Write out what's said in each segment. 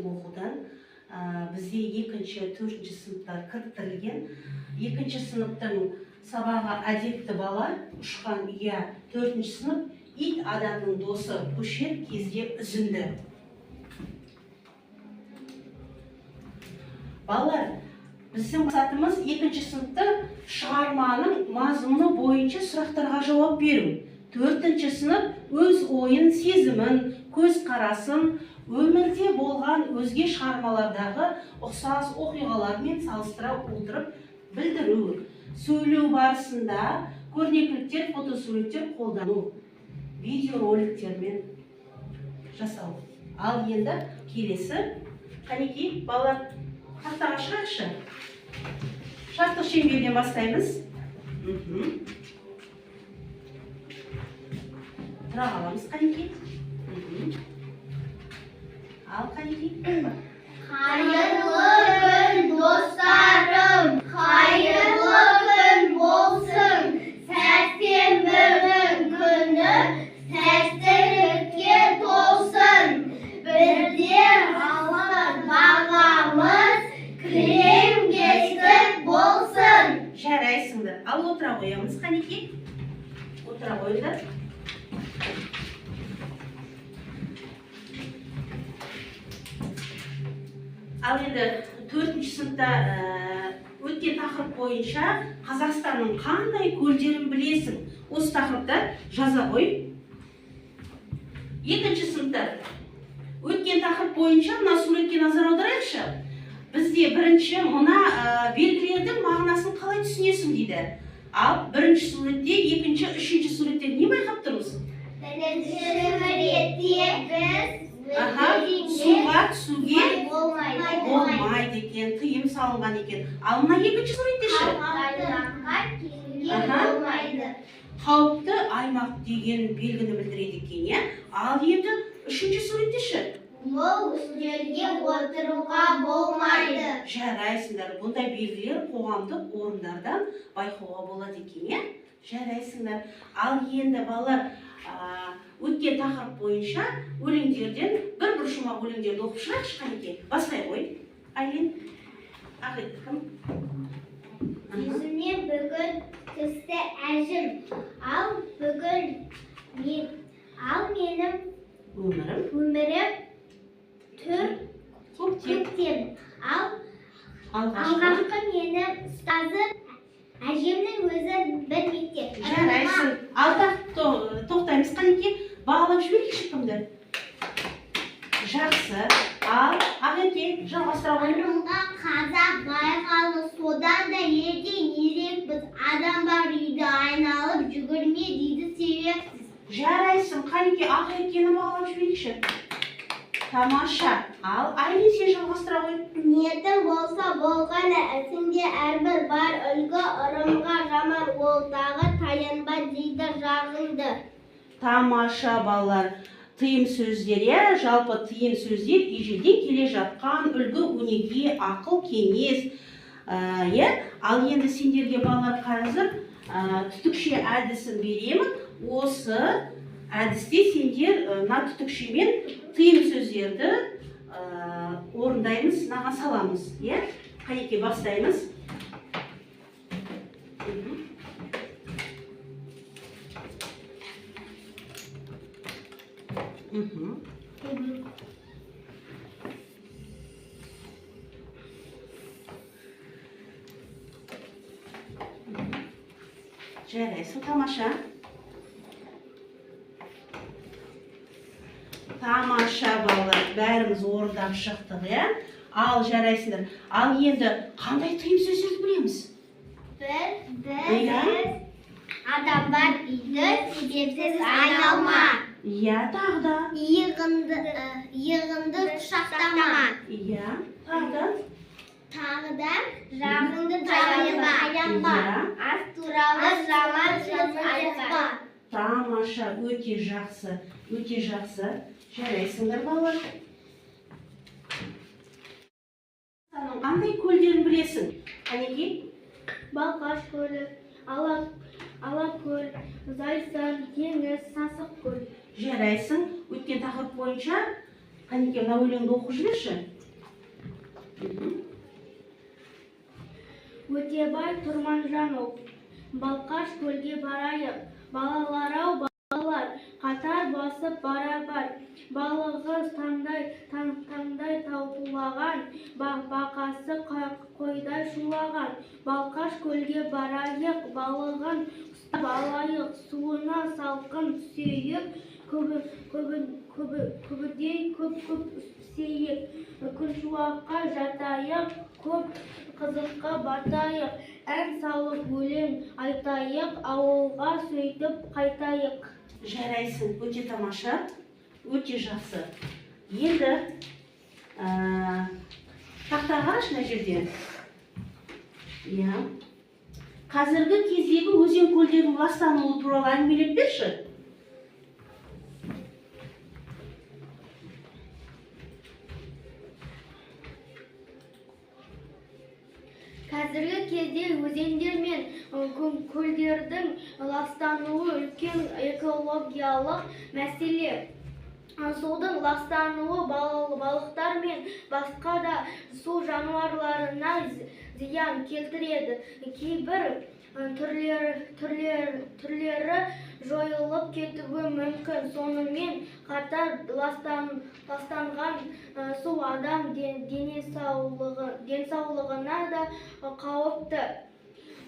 оқудан бізде 2-4 сыныптар кіріктірілген. 2 сыныптың сабағы әдепті бала, ұшқан ұя 4 сынып, ит адамның досы көшер кезде үзінді. Балалар, біздің мақсатымыз 2 сыныпта шығарманың мазмұны бойынша сұрақтарға жауап беру. 4 сынып өз ойын, сезімін, көзқарасын, өмірде болған өзге шығармалардағы ұқсас оқиғалармен салыстыра отырып білдіру. Сөйлеу барысында көрнекіліктер, фотосуреттер қолдану, видеороликтермен жасау. Ал енді келесі, қанекей, балалар, тақтаға шығайықшы. Шарттық шеңберден бастаймыз. Тұра қаламыз, қанекей. Ал қанекей. Қайырлы күн, достарым, қайырлы күн болсын, сәрсенбінің күні сәттілікке толсын. Бірден алған бағамыз кілем-кестік болсын. Жарайсыңдар. Ал отыра қоямыз, қанекей. Отыра қойыңдар. Ал енді 4 сыныпта өткен тақырып бойынша Қазақстанның қандай көлдерін білесің? Осы тақырыпта жаза қой. 2 сыныпта өткен тақырып бойынша мына суретке назар аударайықшы. Бізде бірінші мына белгілердің мағынасын қалай түсінесің дейді. Ал бірінші суретте, екінші, үшінші суретте не байқап тұрмыз? Суға түсуге болмайды екен, тыйым салынған екен. Ал мына екінші суретте қауіпті аймақ деген белгіні білдіреді екен. Ал енді үшінші суретте Бұл үстелге отыруға болмайды. Жарайсыңдар, бұндай белгілер қоғамдық орындардан байқауға болады екен. Жарайсыңдар. Ал енді балалар, өткен тақырып бойынша өлеңдерден бір шумақ өлеңдерді оқып шығайықшы, қанекей. Бастай қой. Айлин. Кім? Жүзіне бүгін түсті әжім. Ал менің өмірім көктем. Ал алғашқы менің ұстазым әжемнің өзі бір мектеп. Жарайсың. Алда тоқтаймыз, қанекей. Бағалап жіберейікші кімді? Жақсы. Ал Ағеке, жалғастыра қой. Бұрынғы қазақ байқалы, содан да ертең ерекпіз. Адам бар үйді айналып жүгірме дейді себепсіз. Жарайсың. Қанекей, Ағекені бағалап жіберейікші. Тамаша. Ал Айлин, сен жалғастыра қой. Ниетің болса болғаны, ісіңде әрбір бар үлгі, ырымға жаман ол дағы таянба дейді жағыңды. Тамаша, балалар. Тыйым сөздер, жалпы тыйым сөздер ежелден келе жатқан үлгі, өнеге, ақыл, кеңес. Ал енді сендерге балалар қазір түтікше әдісін беремін. Осы әдісте сендер түтікшемен тыйым сөздерді орындаймыз, сынаға саламыз. Қанекей, бастаймыз. Жарайсың, тамаша. Тамаша, балалар, бәріміз орындап шықтық, Ал жарайсыңдар. Ал енді қандай тыйым сөздерді білеміз? Бір адам бар үйді себепсіз айналма. Тағы да. Иығыңды құшақтама. Тағы да. Жағыңды таянба. Ас туралы жаман сөз айтпа. Тамаша, өте жақсы. Өте жақсы. Жарайсыңдар, балалар. Қандай көлдерін білесің? Қанекей? Балқаш көлі, Алакөл, Зайсан, Теңіз, Сасық көл. Жарайсың. Өткен тақырып бойынша Қанеке, мына өлеңді оқып жіберші. Өтебай Тұрманжанов. Балқаш көлге барайық, балалар-ау балалар, қатар басып бара-бар. Балығы таңдай таутулаған, бақасы қойдай шулаған. Балқаш көлге барайық, балығын ұстап алайық, суына салқын түсейік, көбідей көп үсейік. Күншуаққа жатайық, көп қызыққа батайық, ән салып өлең айтайық, ауылға сөйтіп қайтайық. Жарайсың, өте тамаша, өте жақсы. Енді тақтаға қарашы мына жерде. Қазіргі кездегі өзен көлдердің ластануы туралы әңгімелеп берші. Қазіргі кезде өзендер мен көлдердің ластануы үлкен экологиялық мәселе. Судың ластануы балықтар мен басқа да су жануарларына зиян келтіреді. Кейбір түрлері жойылып кетуі мүмкін. Сонымен қатар ластанған су адам денсаулығына да қауіпті.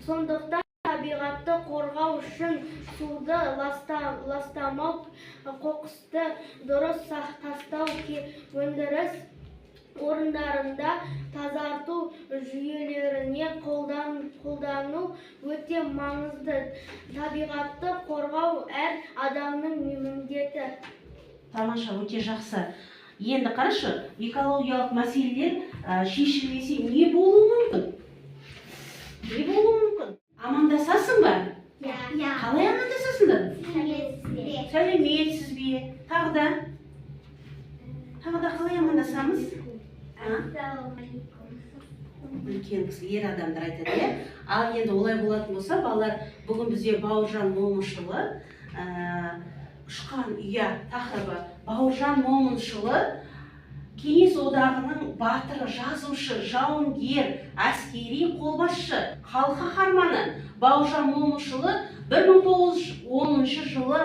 Сондықтан табиғатты қорғау үшін суды ластамау, қоқысты дұрыс тастау, өндіріс орындарында тазарту жүйелеріне қолдану өте маңызды. Табиғатты қорғау әр адамның міндеті. Тамаша, өте жақсы. Енді қарашы, экологиялық мәселелер шешілмесе не болуы мүмкін? Не болуы мүмкін? Амандасасың ба? Қалай амандасасыңдар? Сәлеметсіз бе? Тағы да қалай амандасамыз? Үлкен кісі, ер адамдар айтады. Ал енді олай болатын болса, балалар, бүгін бізде Бауыржан Момышұлы ұшқан ұя тақырыбы. Бауыржан Момышұлы Кеңес одағының батыры, жазушы, жауынгер, әскери қолбасшы, халық қаһарманы Бауыржан Момышұлы 1910 жылы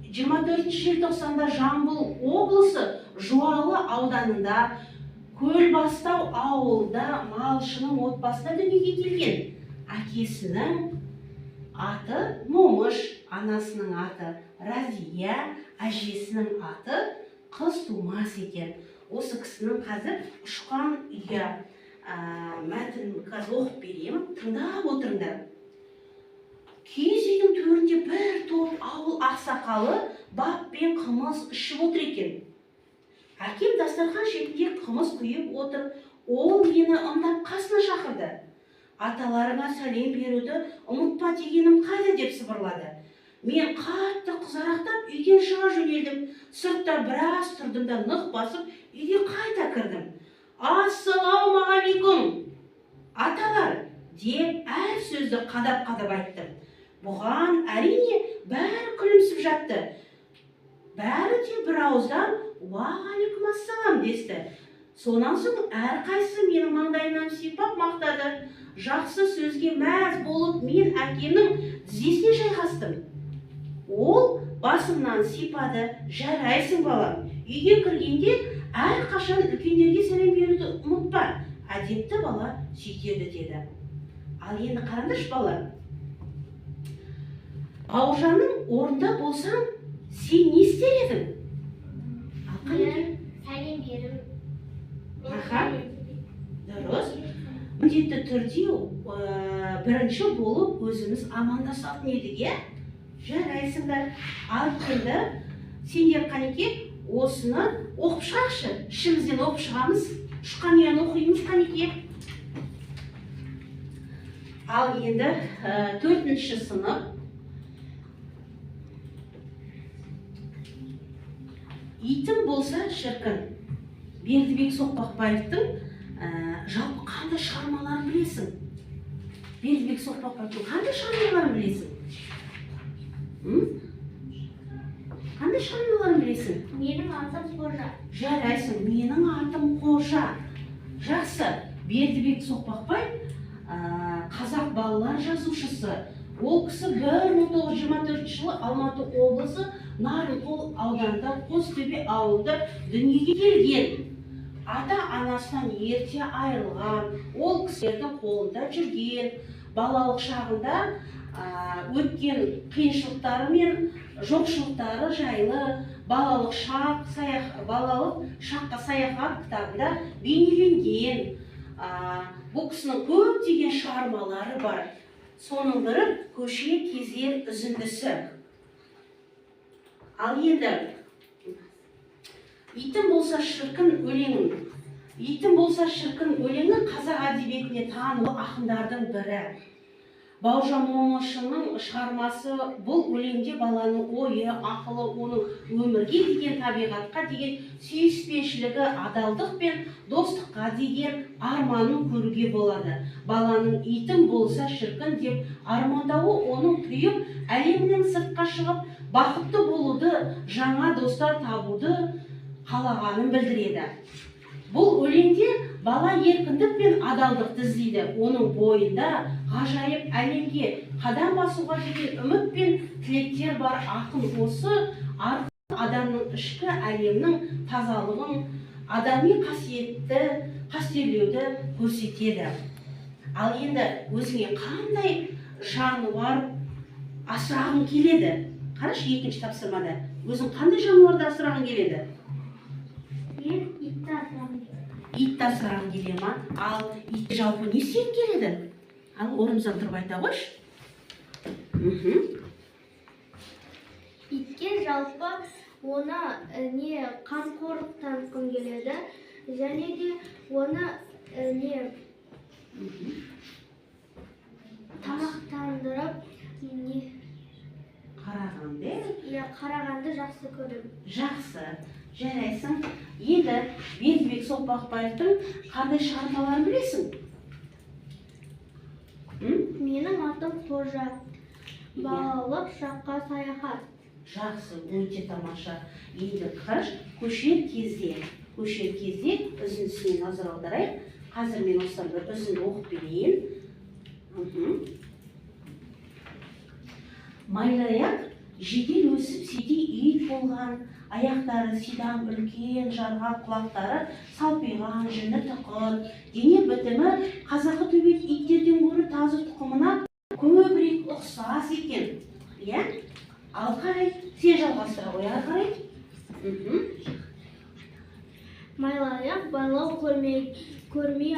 24 желтоқсанда Жамбыл облысы Жуалы ауданында Көлбастау ауылда малшының отбасында дүниеге келген. Әкесінің аты Момыш, анасының аты Разия, әжесінің аты Қыз Тумас екен. Осы кісінің қазір ұшқан ұя мәтінін оқып беремін, тыңдап отырыңдар. Киіз үйдің төрінде бір топ ауыл ақсақалы бап пен қымыз ішіп отыр екен. Әкем дастархан шетінде қымыз құйып отыр, ол мені ымдап қасына шақырды. Аталарыңа сәлем беруді ұмытпа дегенім қайда деп сыбырлады. Мен қатты қызарақтап үйден шыға жөнелдім. Сыртта біраз тұрдым да нық басып үйге қайта кірдім. Ассалаумағалейкум, аталар, деп әр сөзді қадап-қадап айттым. Бұған әрине бәрі күлімсіп жатты. Бәрі де бір ауыздан уағалейкум ассалам десті. Сонан соң әрқайсысы менің маңдайымнан сипап мақтады. Жақсы сөзге мәз болып мен әкемнің тізесіне жайғастым. Ол басымнан сипады. Жарайсың балам. Үйге кіргенде әрқашан үлкендерге сәлем беруді ұмытпа. Әдепті бала сөйтеді деді. Ал енді қараңдаршы бала. Бауыржанның орнында болсаң, сен не істер едің? Сәлем берім. Дұрыс. Міндетті түрде бірінші болып өзіміз амандасатын едік, е? Жарайсыңдар. Ал енді сендер Қанеке осыны оқып шығаршы. Ішімізден оқып шығамыз. Ұшқан ұяны оқимыз Қанеке. Ал енді 4-ші сынып. Итім болса шіркін. Бердібек Соқпақбаевтың жалпы қандай шығармаларын білесің? Бердібек Соқпақбаевтың қандай шығармаларын білесің? Қандай шығармаларын білесің? Менің атым Қожа. Жарайсың, менің атым Қожа. Жақсы, Бердібек Соқпақбай қазақ балалар жазушысы. Ол кісі 1924 жылы Алматы облысы Нарынқол ауданында Қостөбе ауылында дүниеге келген. Ата-анасынан ерте айырылған, ол кісілердің қолында жүрген, балалық шағында өткен қиыншылықтары мен жоқшылықтары жайлы балалық шаққа саяхат кітабында бейнеленген. Бұл кісінің көптеген шығармалары бар. Соның бірі көше кезер үзіндісі. Ал енді итім болса шіркін өлеңі қазақ әдебиетіне танымал ақындардың бірі. Бауыржан Момышұлының шығармасы бұл өлеңде баланың ойы, ақылы, оның өмірге деген, табиғатқа деген сүйіспеншілігі, адалдық пен достыққа деген арманын көруге болады. Баланың итім болса шіркін деп армандауы оның түйіп әлемнің сыртқа шығып бақытты болуды, жаңа достар табуды қалағанын білдіреді. Бұл өлеңде бала еркіндік пен адалдықты іздейді. Оның бойында ғажайып әлемге қадам басуға деген үміт пен тілектер бар. Ақын осы арқылы адамның ішкі әлемнің тазалығын, адами қасиетті қастерлеуді көрсетеді. Ал енді өзіңе қандай жануар асырағың келеді? Қарашы, екінші тапсырмада. Өзің қандай жануарды асырағың келеді? Мен итті асырағым келеді. Итті асырағың келе ма? Ал итті жалпы не істегің келеді? Ал орнымыздан тұрып айта қойшы. Итке жалпы оны қамқорлық танытқым келеді, және де оны тамақтандырып қарағанды жақсы көремін. Жақсы, жарайсың. Енді Бердібек Соқпақбаевтың қандай шығармаларын білесің? Менің атым Қожа. Балалық шаққа саяхат. Жақсы, өте тамаша. Енді қараш, көшер кезде үзіндісіне назар аударайық. Қазір мен осыдан бір үзінді оқып берейін. Майлаяқ жедел өсіп седей ит болған, аяқтары сидам үлкен, жарға құлақтары салпиған, жүні тықыр, дене бітімі қазақы төбет иттерден гөрі тазы тұқымына көбірек ұқсас екен. Ал қарай, сен жалғастыра ғой, ары қарай. Майлаяқ байлау көрмей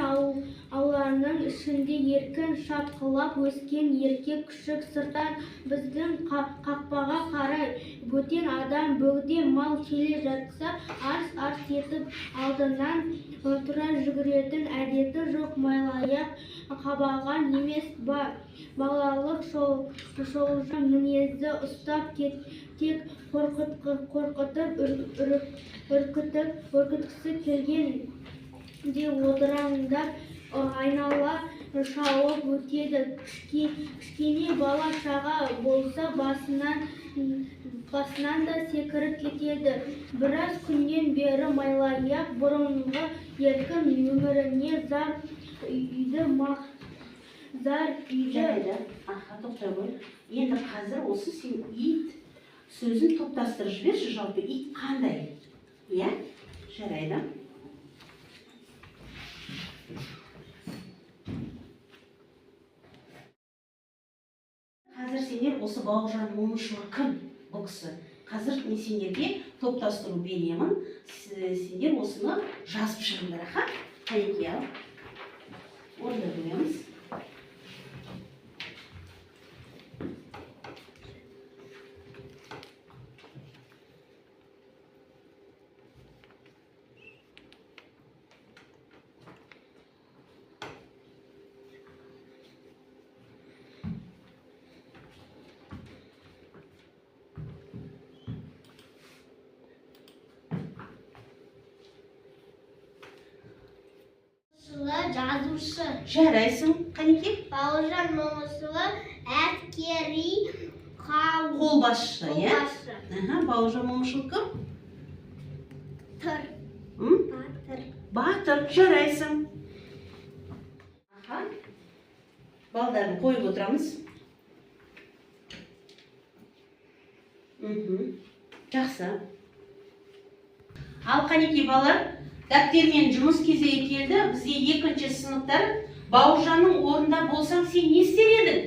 ауланың ішінде еркін шатқылап өскен еркек күшік сырттан біздің қақпаға қарай бөтен адам бөгде мал келе жатса арс-арс етіп алдынан тұра жүгіретін әдеті жоқ. Майлаяқ қабаған емес ба, балалық шолжың мінезді ұстап тек қорқытып үркіткісі келген де одыраңдап айнала шауып өтеді. Кішкене бала шаға болса басынан да секіріп кетеді. Біраз күннен бері Майлаяқ бұрынғы еркін өміріне зар үйді. Жарайды, тоқтай ғой. Енді қазір осы сен ит сөзін топтастырып жіберші, жалпы ит қандай? Жарайды. Қазір сендер осы Бауыржан Момышұлы кім? Бұл кісі. Қазір мен сендерге топтастыру беремін. Сендер осыны жазып шығыңдар, аха? Қанеке ал. Орында қоямыз. Жазушы. Жарайсың, Қанеке? Бауыржан Момышұлы әскери Қолбасшы, иә? Бауыржан Момышұлы кім? Батыр, жарайсың. Балдарын қойып отырамыз. Жақсы. Ал қанекей балалар, дәптермен жұмыс кезегі келді. Бізге 2-ші сыныптар. Бауыржанның орнында болсаң, сен не істер едің?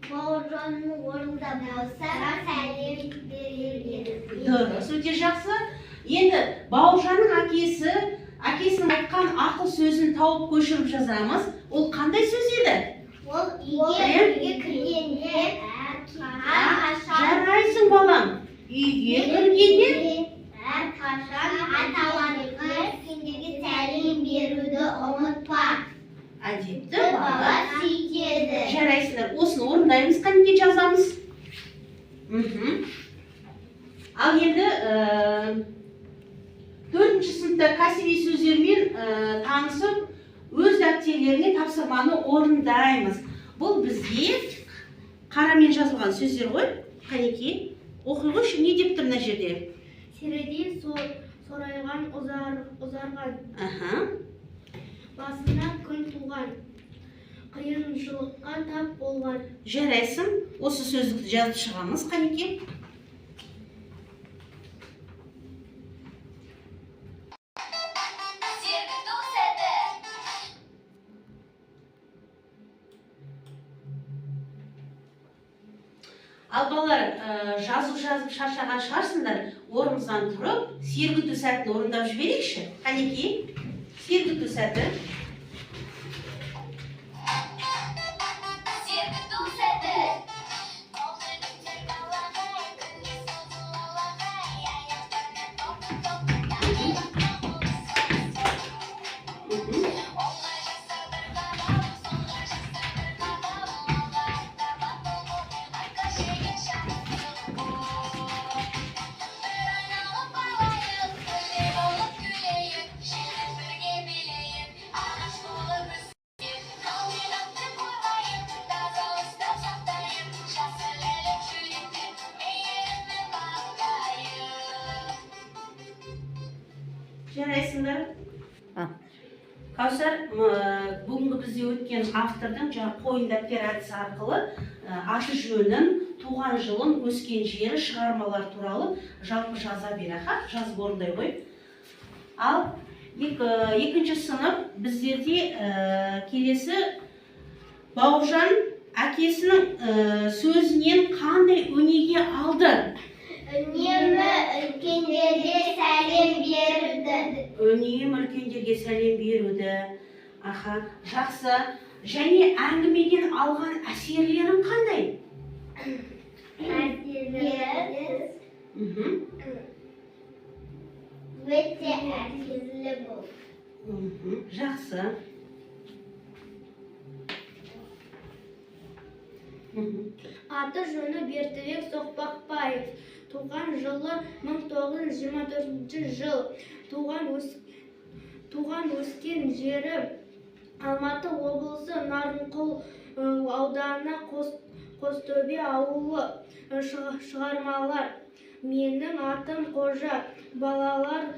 Бауыржанның орнында болсам, сәлем берер едім. Дұрыс, өте жақсы. Енді Бауыржанның әкесінің айтқан ақыл сөзін тауып көшіріп жазамыз. Ол қандай сөз еді? Ол үйге кіргенде Жарайсың балам. Үйге кіргенде әрқашан аталарыңа сендерге сәлем беруді ұмытпа. Әдепті бала сөйтеді. Жарайсыңдар. Осыны орындаймыз, қанекей жазамыз. Ал енді 4-ші сыныпта кәсіби сөздермен танысып, өз дәптерлеріне тапсырманы орындаймыз. Бұл бізге қарамен жазылған сөздер ғой. Қанекей, оқи қойшы, не деп тұр мына жерде? Середей сорайған ұзарға басына күн туған, қиыншылыққа тап болған. Жарайсың, осы сөздікті жазып шығамыз, қанекей. Ал балалар, жазып шаршаған шығарсыңдар, орнымыздан тұрып, сергіту сәтін орындап жіберейікші. Қанекей, сергіту сәті. Жарайсыңдар. Кәусар, бүгінгі бізде өткен автордың қойын дәптер әдісі арқылы аты жөнін, туған жылын, өскен жері, шығармалар туралы жалпы жаза бер. Жазып орындай ғой. Ал 2-ші сынып біздерде келесі Бауыржан әкесінің сөзінен қандай өнеге алды? Үнемі үлкендерге сәлем беруді. Үнемі үлкендерге сәлем беруді. Жақсы. Және әңгімеден алған әсерлерің қандай? Әсерлер өте әсерлі болды. Жақсы. Аты жөні Бердібек Соқпақбаев. Туған жылы 1924 жыл. Туған өскен жері Алматы облысы Нарынқол ауданы Қостөбе ауылы. Шығармалар. Менің атым Қожа. Балалар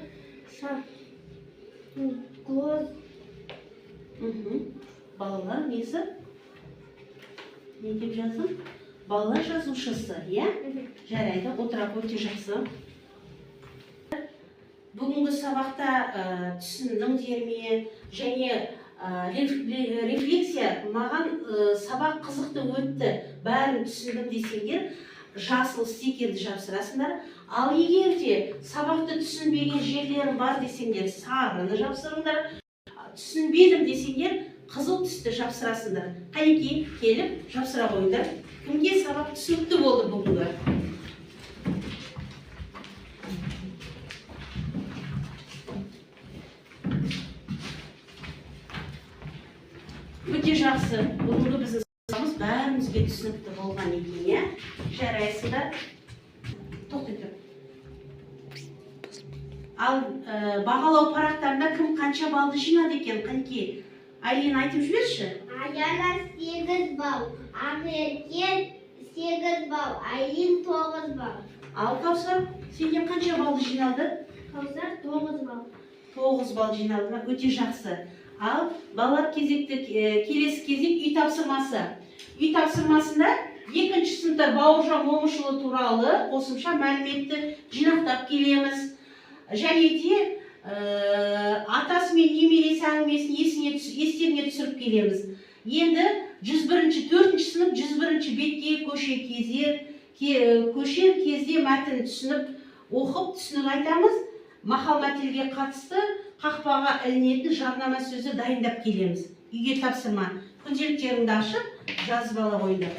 Балалар несі? Не деп жаздым? Балалар жазушысы, иә? Жарайды, отырап өте жақсы. Бүгінгі сабақта түсіндіңдер ме? Және рефлексия, маған сабақ қызықты өтті, бәрін түсіндім десеңдер, жасыл стикерді жапсырасыңдар. Ал егер де сабақты түсінбеген жерлерім бар десеңдер, сарыны жапсырыңдар. Түсінбедім десеңдер, қызыл түсті жапсырасыңдар. Қанекей, келіп жапсыра қойыңдар. Кімге сабақ түсінікті болды бүгінгі? Өте жақсы. Бүгінгі біздің сабағымыз бәрімізге түсінікті болған екен, жарайсыңдар. Тоқтай тұр. Ал бағалау парақтарында кім қанша балды жинады екен? Қанекей, Айлин айтып жіберші. Аяна 8 балл, Ақерке 8 балл, Айлин 9 балл. Ал Каусар, сенде қанша балды жиналды? Каусар 9 балл. 9 балл жиналды ма? Өте жақсы. Ал балалар келесі кезек үй тапсырмасы. Үй тапсырмасында екінші сыныпта Бауыржан Момышұлы туралы қосымша мәліметті жинақтап келеміз. Және де атасы мен немересі әңгімесін естеріне түсіріп келеміз. Енді 4 сынып 101 бетке көшер кезде мәтін түсініп, оқып түсінік айтамыз. Мақал мәтелге қатысты қақпаға ілінетін жарнама сөзі дайындап келеміз. Үйге тапсырма. Күнделіктеріңді ашып, жазып ала қойыңдар.